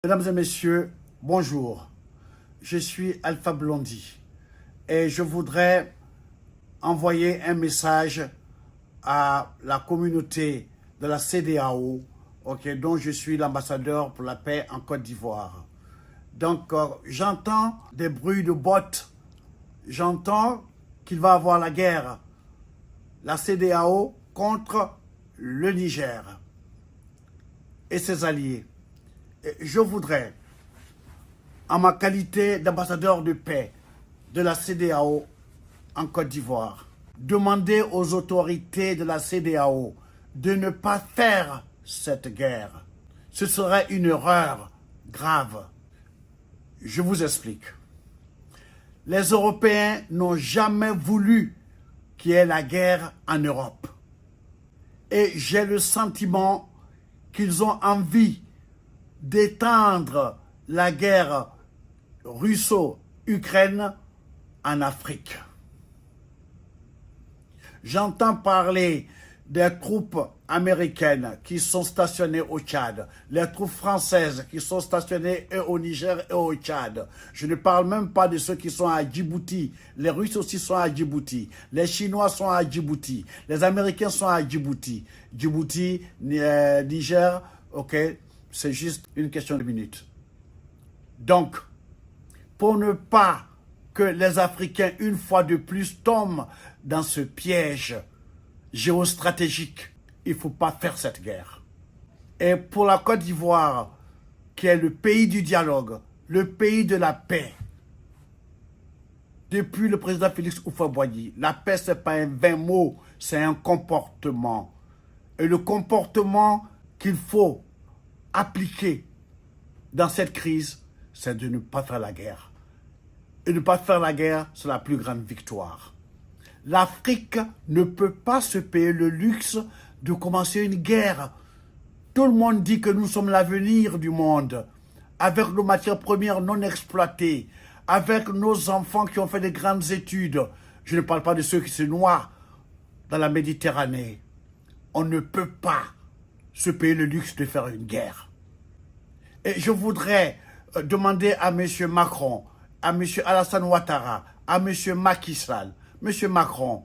Mesdames et messieurs, bonjour. Je suis Alpha Blondy et je voudrais envoyer un message à la communauté de la CEDEAO, dont je suis l'ambassadeur pour la paix en Côte d'Ivoire. Donc, j'entends des bruits de bottes, j'entends qu'il va y avoir la guerre, la CEDEAO contre le Niger et ses alliés. Je voudrais, en ma qualité d'ambassadeur de paix de la CEDEAO en Côte d'Ivoire, demander aux autorités de la CEDEAO de ne pas faire cette guerre. Ce serait une erreur grave. Je vous explique. Les Européens n'ont jamais voulu qu'il y ait la guerre en Europe. Et j'ai le sentiment qu'ils ont envie d'étendre la guerre russo-ukraine en Afrique. J'entends parler des troupes américaines qui sont stationnées au Tchad, les troupes françaises qui sont stationnées au Niger et au Tchad. Je ne parle même pas de ceux qui sont à Djibouti. Les Russes aussi sont à Djibouti. Les Chinois sont à Djibouti. Les Américains sont à Djibouti. Djibouti, Niger, ok. C'est juste une question de minutes. Donc, pour ne pas que les Africains, une fois de plus, tombent dans ce piège géostratégique, il ne faut pas faire cette guerre. Et pour la Côte d'Ivoire, qui est le pays du dialogue, le pays de la paix, depuis le président Félix Houphouët-Boigny, la paix, ce n'est pas un vain mot, c'est un comportement. Et le comportement qu'il faut appliquer dans cette crise, c'est de ne pas faire la guerre. Et ne pas faire la guerre, c'est la plus grande victoire. L'Afrique ne peut pas se payer le luxe de commencer une guerre. Tout le monde dit que nous sommes l'avenir du monde, avec nos matières premières non exploitées, avec nos enfants qui ont fait de grandes études. Je ne parle pas de ceux qui se noient dans la Méditerranée. On ne peut pas se payer le luxe de faire une guerre. Et je voudrais demander à M. Macron, à M. Alassane Ouattara, à M. Macky Sall, M. Macron,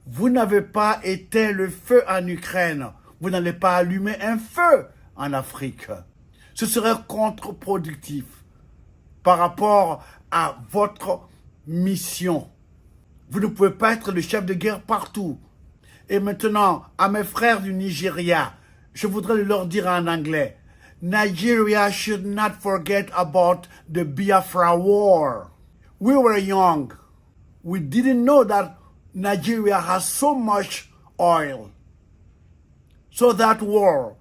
vous n'avez pas éteint le feu en Ukraine, vous n'allez pas allumer un feu en Afrique. Ce serait contre-productif par rapport à votre mission. Vous ne pouvez pas être le chef de guerre partout. Et maintenant, à mes frères du Nigeria, je voudrais leur dire en anglais, Nigeria should not forget about the Biafra war. We were young. We didn't know that Nigeria has so much oil. So that war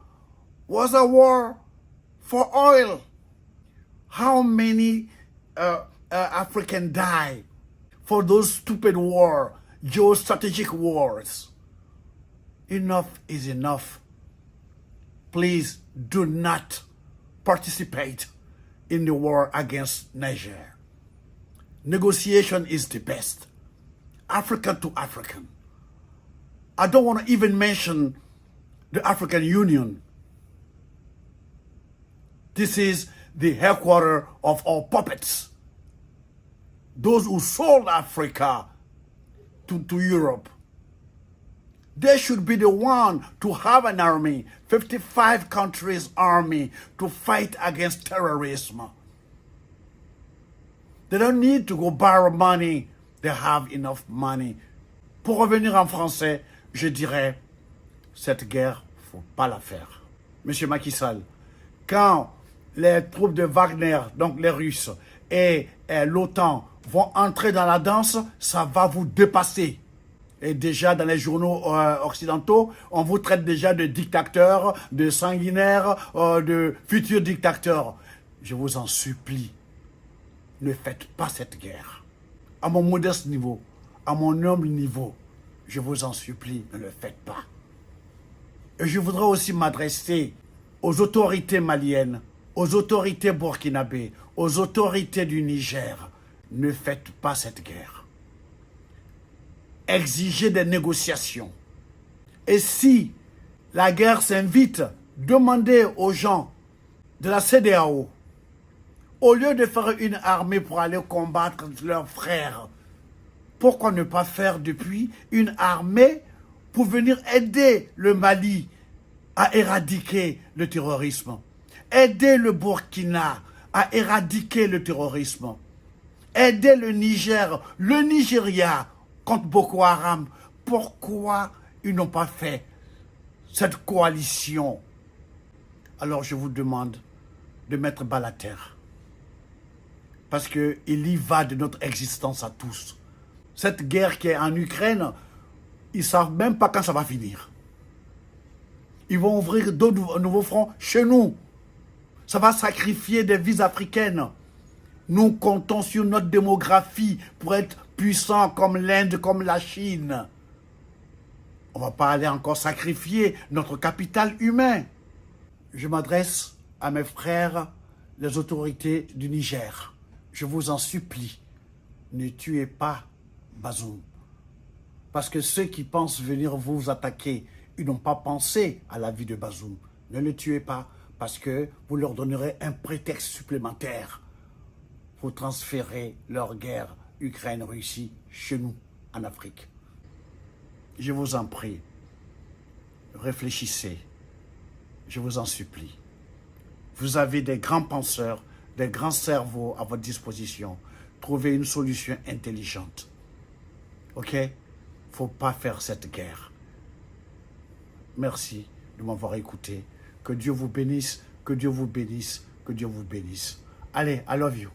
was a war for oil. How many Africans died for those stupid wars, geostrategic wars? Enough is enough. Please do not participate in the war against Niger. Negotiation is the best. African to African. I don't want to even mention the African Union. This is the headquarters of all puppets. Those who sold Africa to Europe. They should be the one to have an army, 55 countries army, to fight against terrorism. They don't need to go borrow money. They have enough money. Pour revenir en français, je dirais, cette guerre, il ne faut pas la faire. Monsieur Macky Sall, quand les troupes de Wagner, donc les Russes, et l'OTAN vont entrer dans la danse, ça va vous dépasser. Et déjà, dans les journaux occidentaux, on vous traite déjà de dictateurs, de sanguinaires, de futurs dictateurs. Je vous en supplie, ne faites pas cette guerre. À mon modeste niveau, à mon humble niveau, je vous en supplie, ne le faites pas. Et je voudrais aussi m'adresser aux autorités maliennes, aux autorités burkinabées, aux autorités du Niger. Ne faites pas cette guerre. Exiger des négociations. Et si la guerre s'invite, demandez aux gens de la CEDEAO Au lieu de faire une armée pour aller combattre leurs frères, pourquoi ne pas faire depuis une armée pour venir aider le Mali à éradiquer le terrorisme, aider le Burkina à éradiquer le terrorisme, aider le Niger, le Nigeria contre Boko Haram. Pourquoi ils n'ont pas fait cette coalition? Alors je vous demande de mettre bas la terre. Parce qu'il y va de notre existence à tous. Cette guerre qui est en Ukraine, ils ne savent même pas quand ça va finir. Ils vont ouvrir d'autres nouveaux fronts chez nous. Ça va sacrifier des vies africaines. Nous comptons sur notre démographie pour être puissants comme l'Inde, comme la Chine. On ne va pas aller encore sacrifier notre capital humain. Je m'adresse à mes frères, les autorités du Niger. Je vous en supplie, ne tuez pas Bazoum. Parce que ceux qui pensent venir vous attaquer, ils n'ont pas pensé à la vie de Bazoum. Ne le tuez pas, parce que vous leur donnerez un prétexte supplémentaire pour transférer leur guerre Ukraine-Russie chez nous, en Afrique. Je vous en prie, réfléchissez, je vous en supplie. Vous avez des grands penseurs, des grands cerveaux à votre disposition. Trouvez une solution intelligente. Ok? Il ne faut pas faire cette guerre. Merci de m'avoir écouté. Que Dieu vous bénisse, que Dieu vous bénisse, que Dieu vous bénisse. Allez, I love you.